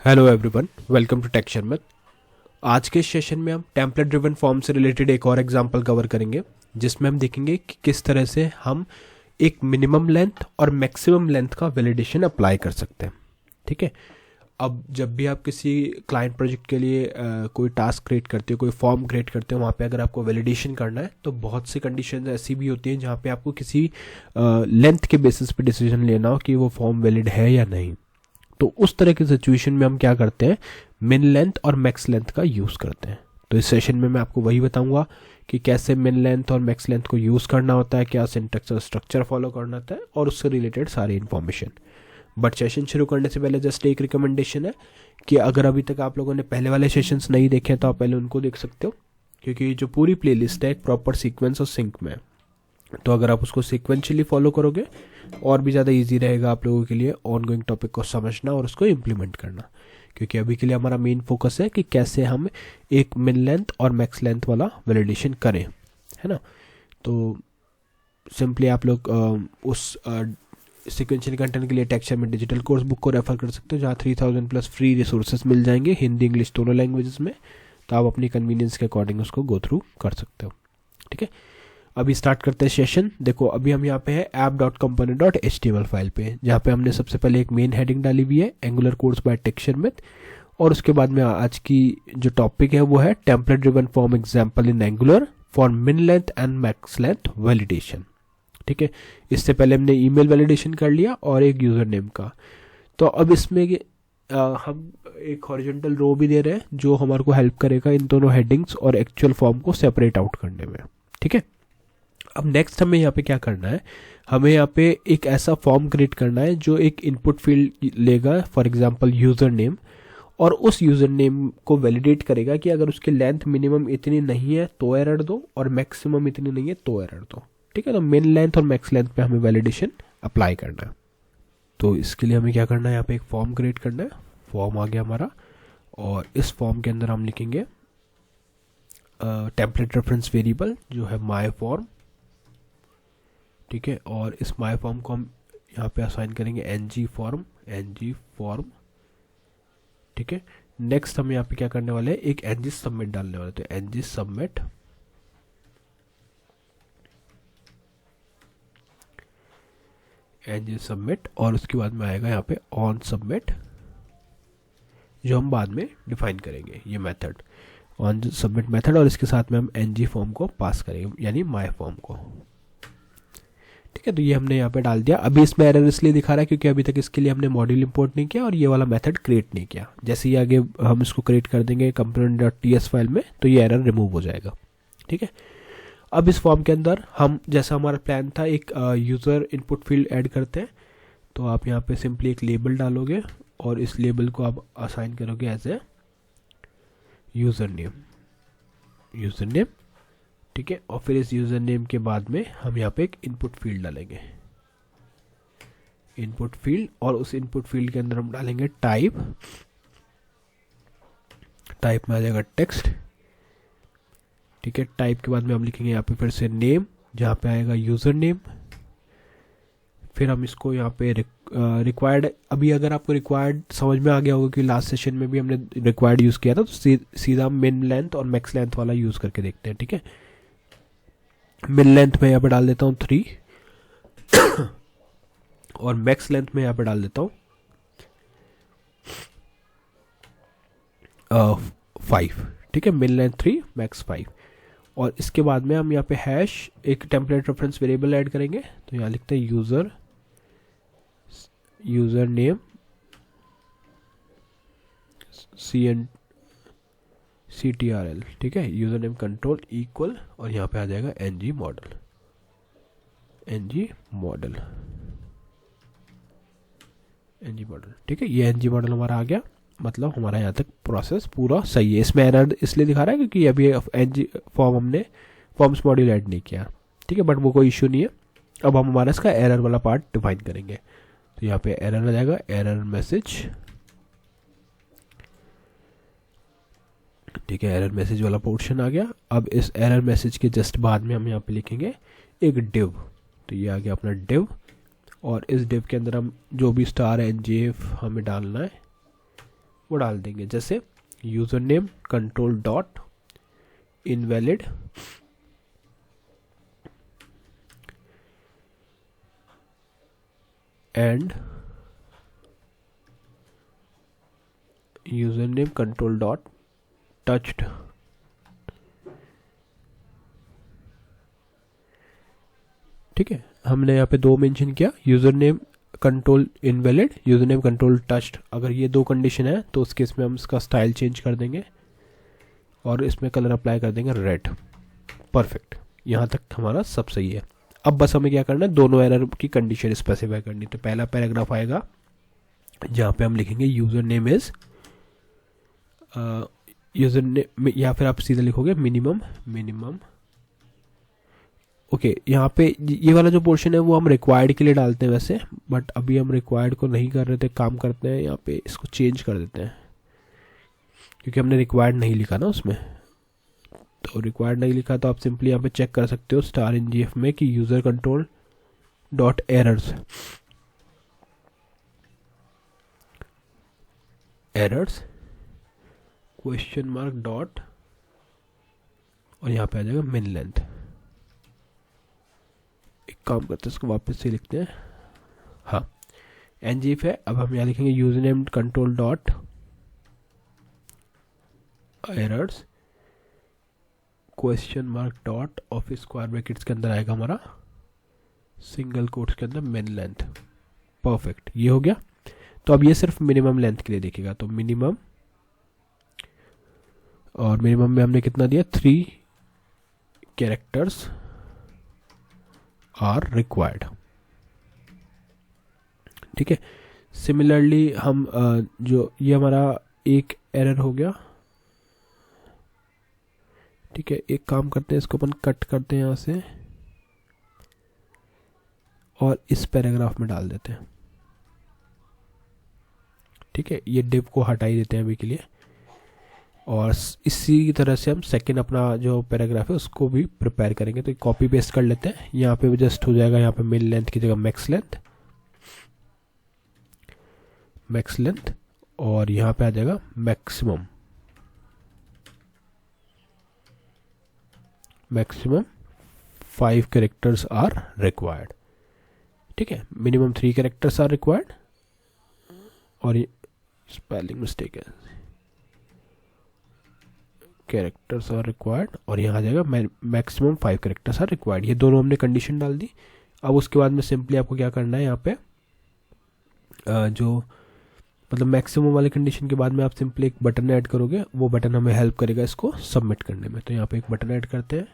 Hello everyone, welcome to texture में। आज के सेशन में हम टेम्पलेट ड्रिवन फॉर्म से रिलेटेड एक और एग्जांपल कवर करेंगे, जिसमें हम देखेंगे कि किस तरह से हम एक मिनिमम लेंथ और मैक्सिमम लेंथ का वैलिडेशन अप्लाई कर सकते हैं। ठीक है, अब जब भी आप किसी क्लाइंट प्रोजेक्ट के लिए कोई टास्क क्रिएट करते हो, कोई फॉर्म क्रिएट करते हो, वहाँ पे अगर आपको वैलिडेशन करना है तो बहुत सी कंडीशंस ऐसी भी होती हैं जहाँ पे आपको किसी लेंथ के बेसिस पे डिसीजन लेना हो कि वो फॉर्म वैलिड है या नहीं। तो उस तरह की सिचुएशन में हम क्या करते हैं, मिन लेंथ और मैक्स लेंथ का यूज़ करते हैं। तो इस सेशन में मैं आपको वही बताऊंगा कि कैसे मिन लेंथ और मैक्स लेंथ को यूज़ करना होता है, क्या सिंटैक्स और स्ट्रक्चर फॉलो करना होता है और उससे रिलेटेड सारी इन्फॉर्मेशन। बट सेशन शुरू करने से पहले जस्ट एक रिकमेंडेशन है कि अगर अभी तक आप लोगों ने पहले वाले सेशंस नहीं देखे तो आप पहले उनको देख सकते हो, क्योंकि जो पूरी प्लेलिस्ट है एक प्रॉपर सीक्वेंस और सिंक में है। तो अगर आप उसको सीक्वेंशियली फॉलो करोगे और भी ज़्यादा इजी रहेगा आप लोगों के लिए ऑनगोइंग टॉपिक को समझना और उसको इम्प्लीमेंट करना, क्योंकि अभी के लिए हमारा मेन फोकस है कि कैसे हम एक मिन लेंथ और मैक्स लेंथ वाला वैलिडेशन करें, है ना। तो सिंपली आप लोग उस सीक्वेंशियल कंटेंट के लिए टेक्सचर में डिजिटल कोर्स बुक को रेफर कर सकते हो, जहाँ 3000 प्लस फ्री रिसोर्सेज मिल जाएंगे हिंदी इंग्लिश दोनों लैंग्वेजेस में। तो आप अपनी कन्वीनियंस के अकॉर्डिंग उसको गो थ्रू कर सकते हो। ठीक है, अभी स्टार्ट करते हैं सेशन। देखो, अभी हम यहाँ पे है app.component.html फाइल पे, जहाँ पे हमने सबसे पहले एक मेन हेडिंग डाली हुई है एंगुलर कोर्स बाय टेक्सचर में, और उसके बाद में आज की जो टॉपिक है वो है template driven form example in Angular for min length and max length validation. ठीक है, इससे पहले हमने ईमेल वैलिडेशन कर लिया और एक यूज़र नेम का। तो अब इसमें हम एक हॉरिजॉन्टल रो भी दे रहे हैं जो हमारे को हेल्प करेगा इन दोनों हेडिंग्स और एक्चुअल फॉर्म को सेपरेट आउट करने में। ठीक है, अब नेक्स्ट हमें यहाँ पे क्या करना है, हमें यहाँ पे एक ऐसा फॉर्म क्रिएट करना है जो एक इनपुट फील्ड लेगा, फॉर एग्जांपल यूज़र नेम, और उस यूज़र नेम को वैलिडेट करेगा कि अगर उसकी लेंथ मिनिमम इतनी नहीं है तो एरर दो और मैक्सिमम इतनी नहीं है तो एरर दो। ठीक है, तो मिन लेंथ और मैक्स लेंथ पे हमें वैलिडेशन अप्लाई करना है। तो इसके लिए हमें क्या करना है, यहाँ पे एक फॉर्म क्रिएट करना है। फॉर्म आ गया हमारा, और इस फॉर्म के अंदर हम लिखेंगे टेम्पलेट रेफरेंस वेरिएबल जो है माई फॉर्म। ठीक है, और इस माई फॉर्म को हम यहाँ पे असाइन करेंगे एनजी फॉर्म। ठीक है, नेक्स्ट हम यहाँ पे क्या करने वाले हैं, एक एनजी सबमिट डालने वाले, तो एनजी सबमिट, और उसके बाद में आएगा यहाँ पे ऑन सबमिट, जो हम बाद में डिफाइन करेंगे ये मेथड ऑन सबमिट मेथड, और इसके साथ में हम एनजी फॉर्म को पास करेंगे यानी माई फॉर्म को। ठीक है, तो ये हमने यहाँ पे डाल दिया। अभी इसमें एरर इसलिए दिखा रहा है क्योंकि अभी तक इसके लिए हमने मॉड्यूल इंपोर्ट नहीं किया और ये वाला मेथड क्रिएट नहीं किया। जैसे ही आगे हम इसको क्रिएट कर देंगे component.ts फाइल में तो ये एरर रिमूव हो जाएगा। ठीक है, अब इस फॉर्म के अंदर हम, जैसा हमारा प्लान था, एक यूज़र इनपुट फील्ड ऐड करते हैं। तो आप यहाँ पे सिंपली एक लेबल डालोगे और इस लेबल को आप असाइन करोगे एज ए यूज़र नेम। ठीक है, और फिर इस यूज़र नेम के बाद में हम यहाँ पे एक इनपुट फील्ड डालेंगे, इनपुट फील्ड, और उस इनपुट फील्ड के अंदर हम डालेंगे टाइप में आ जाएगा टेक्स्ट। ठीक है, टाइप के बाद में हम लिखेंगे यहाँ पे फिर से नेम, जहाँ पे आएगा यूज़र नेम। फिर हम इसको यहाँ पे रिक्वायर्ड, अभी अगर आपको रिक्वायर्ड समझ में आ गया होगा कि लास्ट सेशन में भी हमने रिक्वायर्ड यूज़ किया था, तो सीधा मिन लेंथ और मैक्स लेंथ वाला यूज़ करके देखते हैं। ठीक है, मिन लेंथ में यहाँ पे डाल देता हूँ 3 और मैक्स लेंथ में यहाँ पे डाल देता हूँ 5। ठीक है, मिन लेंथ 3 मैक्स 5, और इसके बाद में हम यहाँ पे हैश एक टेम्पलेट रेफरेंस वेरिएबल ऐड करेंगे। तो यहाँ लिखते हैं यूज़र नेम CTRL। ठीक है, यूज़र नेम कंट्रोल इक्वल, और यहाँ पे आ जाएगा एनजी मॉडल। ठीक है, ये एनजी मॉडल हमारा आ गया, मतलब हमारा यहाँ तक प्रोसेस पूरा सही है। इसमें एरर इसलिए दिखा रहा है क्योंकि अभी एनजी हमने फॉर्म्स मॉड्यूल ऐड नहीं किया। ठीक है, बट वो कोई इशू नहीं है। अब हम हमारा इसका एरर वाला पार्ट डिफाइन करेंगे। तो यहाँ पे एरर आ जाएगा एरर मैसेज। ठीक है, एरर मैसेज वाला पोर्शन आ गया। अब इस एरर मैसेज के जस्ट बाद में हम यहाँ पे लिखेंगे एक डिव। तो ये आ गया अपना डिव, और इस डिव के अंदर हम जो भी स्टार NGF हमें डालना है वो डाल देंगे, जैसे user name control dot invalid and user name control dot touched. ठीक है, हमने यहाँ पे दो मेंशन किया, user name control invalid, user name control touched. अगर ये दो कंडीशन है तो उस केस में हम इसका स्टाइल चेंज कर देंगे और इसमें कलर अप्लाई कर देंगे रेड। परफेक्ट, यहाँ तक हमारा सब सही है। अब बस हमें क्या करना है, दोनों एरर की कंडीशन स्पेसिफाई करनी। तो पहला पैराग्राफ आएगा जहाँ पे हम लिखेंगे user name is user name, या फिर आप सीधे लिखोगे मिनिमम। ओके, यहाँ पे ये वाला जो पोर्शन है वो हम रिक्वायर्ड के लिए डालते हैं वैसे, बट अभी हम रिक्वायर्ड को नहीं कर रहे थे, काम करते हैं यहाँ पे इसको चेंज कर देते हैं, क्योंकि हमने रिक्वायर्ड नहीं लिखा ना उसमें। तो रिक्वायर्ड नहीं लिखा तो आप सिंपली यहाँ पे चेक कर सकते हो स्टार ngf में कि user control dot errors question mark dot, और यहाँ पे आ जाएगा मिन लेंथ। एक काम करते हैं, इसको वापस से लिखते हैं। हाँ, ngf है। अब हम यहाँ लिखेंगे user name control dot errors question mark dot और फिर स्क्वायर ब्रैकेट्स के अंदर आएगा हमारा सिंगल कोट्स के अंदर मिन लेंथ। परफेक्ट, ये हो गया। तो अब ये सिर्फ मिनिमम लेंथ के लिए देखेगा, तो मिनिमम, और मिनिमम में हमने कितना दिया, 3 कैरेक्टर्स आर रिक्वायर्ड। ठीक है, सिमिलरली हम जो ये हमारा एक एरर हो गया। ठीक है, एक काम करते हैं, इसको अपन कट करते हैं यहाँ से और इस पैराग्राफ में डाल देते हैं। ठीक है, ये डिव को हटा ही देते हैं अभी के लिए, और इसी तरह से हम सेकंड अपना जो पैराग्राफ है उसको भी प्रिपेयर करेंगे। तो कॉपी पेस्ट कर लेते हैं, यहाँ पे जस्ट हो जाएगा, यहाँ पे मिन लेंथ की जगह मैक्स लेंथ, और यहाँ पे आ जाएगा मैक्सिमम 5 कैरेक्टर्स आर रिक्वायर्ड। ठीक है, मिनिमम 3 कैरेक्टर्स आर रिक्वायर्ड, और ये स्पेलिंग मिस्टेक है, कैरेक्टर्स आर रिक्वायर्ड, और यहाँ आ जाएगा मैक्सिमम 5 कैरेक्टर्स आर रिक्वायर्ड। ये दोनों हमने कंडीशन डाल दी। अब उसके बाद में सिंपली आपको क्या करना है, यहाँ पे जो मतलब मैक्सिमम वाले कंडीशन के बाद में आप सिंपली एक बटन ऐड करोगे, वो बटन हमें हेल्प करेगा इसको सबमिट करने में। तो यहाँ पे एक बटन ऐड करते हैं,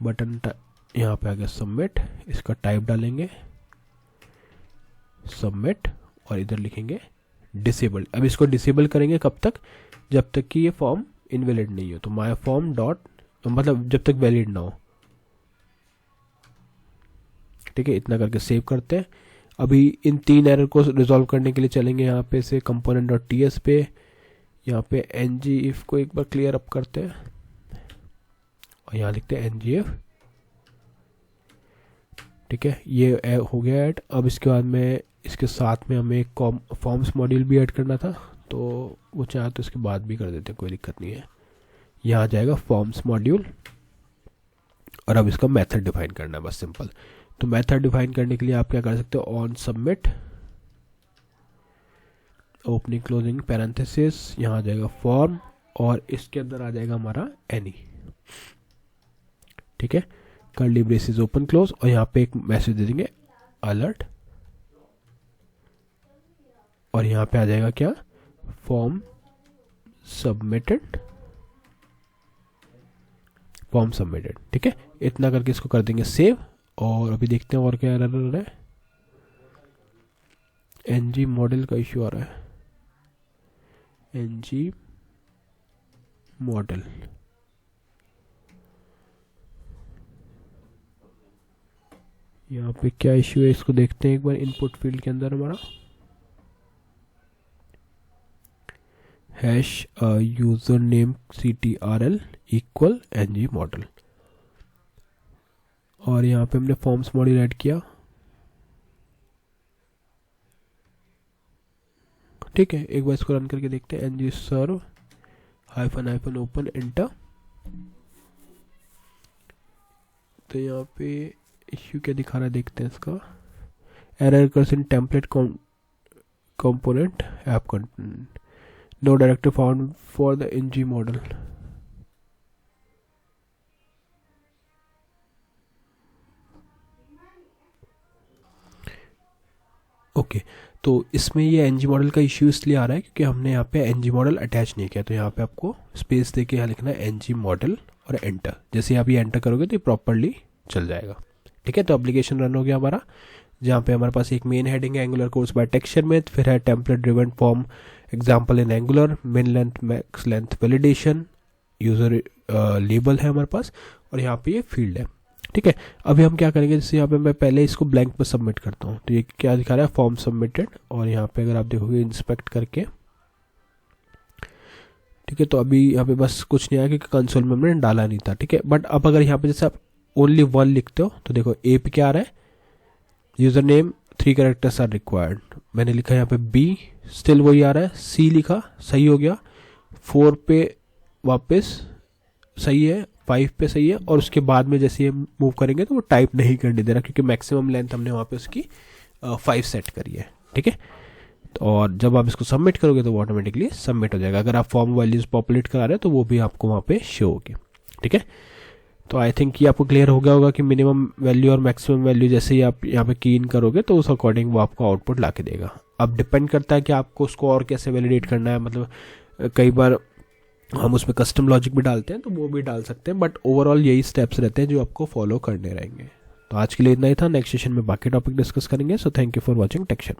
बटन यहाँ पे आ गया सबमिट, इसका टाइप डालेंगे सबमिट, और इधर लिखेंगे डिसेबल्ड। अब इसको डिसेबल करेंगे कब तक, जब तक कि ये फॉर्म इनवैलिड नहीं हो। तो माय फॉर्म डॉट, मतलब जब तक वैलिड ना हो। ठीक है, इतना करके सेव करते हैं। अभी इन 3 एरर को रिजॉल्व करने के लिए चलेंगे यहाँ पे से कंपोनेंट डॉट टीएस पे, यहाँ पे ngif को एक बार क्लियर अप करते हैं और यहाँ लिखते हैं ngif। ठीक है, ये हो गया ऐड। अब इसके बाद में इसके साथ में हमें एक फॉर्म्स मॉड्यूल भी ऐड करना था, तो वो चाहे तो इसके बाद भी कर देते हैं, कोई दिक्कत नहीं है। यहाँ आ जाएगा फॉर्म्स मॉड्यूल, और अब इसका मेथड डिफाइन करना है, बस सिंपल। तो मेथड डिफाइन करने के लिए आप क्या कर सकते हो, on submit opening closing parenthesis, यहाँ आ जाएगा फॉर्म, और इसके अंदर आ जाएगा हमारा एनी। ठीक है, कर्ली ब्रेसेस ओपन क्लोज, और यहाँ पे एक मैसेज दे देंगे अलर्ट, और यहाँ पे आ जाएगा क्या, फॉर्म सबमिटेड। ठीक है, इतना करके इसको कर देंगे सेव, और अभी देखते हैं और क्या एरर है। ng मॉडल का इश्यू आ रहा है, ng मॉडल। यहाँ पे क्या इश्यू है इसको देखते हैं एक बार। इनपुट फील्ड के अंदर हमारा hash user name ctrl equal ng model, और यहाँ पे हमने फॉर्म्स मॉड्यूल ऐड किया। ठीक ठीक है, एक बार इसको रन करके देखते हैं, ng serve --- open enter। तो यहाँ पे इश्यू क्या दिखा रहा है देखते हैं इसका, error occurs in template component app content, no directory found for the ng model। Okay तो इसमें ये एनजी मॉडल का इश्यू इसलिए आ रहा है क्योंकि हमने यहाँ पे एनजी मॉडल अटैच नहीं किया। तो यहाँ पे आपको स्पेस देके यहाँ लिखना है एनजी मॉडल और एंटर। जैसे आप ये एंटर करोगे तो ये प्रॉपरली चल जाएगा। ठीक है, तो एप्लीकेशन रन हो गया हमारा, जहाँ पे हमारे पास एक मेन हेडिंग है एंगुलर कोर्स बाय टेक्सचर में, फिर है template driven form example in Angular, min length max length validation, user label है हमारे पास, और यहाँ पे ये फील्ड है। ठीक है, अभी हम क्या करेंगे, जैसे यहाँ पे मैं पहले इसको ब्लैंक पे सबमिट करता हूँ। तो ये क्या दिखा रहा है, फॉर्म सबमिटेड, और यहाँ पे अगर आप देखोगे इंस्पेक्ट करके, ठीक है, तो अभी यहाँ पे बस कुछ नहीं आया क्योंकि कंसोल में हमने डाला नहीं था। ठीक है, बट अब अगर यहाँ पे जैसे आप ओनली 1 लिखते हो तो देखो ए पे क्या आ रहा है, user name 3 characters are required, मैंने लिखा यहाँ पे बी, स्टिल वही आ रहा है, सी लिखा सही हो गया, 4 पे वापस सही है, 5 पे सही है, और उसके बाद में जैसे ये मूव करेंगे तो वो टाइप नहीं करने दे रहा क्योंकि मैक्सिमम लेंथ हमने वहाँ पे उसकी 5 सेट करी है। ठीक है, और जब आप इसको सबमिट करोगे तो वो ऑटोमेटिकली सबमिट हो जाएगा। अगर आप फॉर्म वैल्यूज पॉपुलेट करा रहे हो तो वो भी आपको वहाँ पे शो होगी। ठीक है, तो आई थिंक ये आपको क्लियर हो गया होगा कि मिनिमम वैल्यू और मैक्सिमम वैल्यू जैसे ही आप यहाँ पे की इन करोगे तो उस अकॉर्डिंग वो आपको आउटपुट ला के देगा। अब डिपेंड करता है कि आपको उसको और कैसे वैलिडेट करना है, मतलब कई बार हम उसमें कस्टम लॉजिक भी डालते हैं तो वो भी डाल सकते हैं, बट ओवरऑल यही स्टेप्स रहते हैं जो आपको फॉलो करने रहेंगे। तो आज के लिए इतना ही था, नेक्स्ट सेशन में बाकी टॉपिक डिस्कस करेंगे। So thank you for watching texture.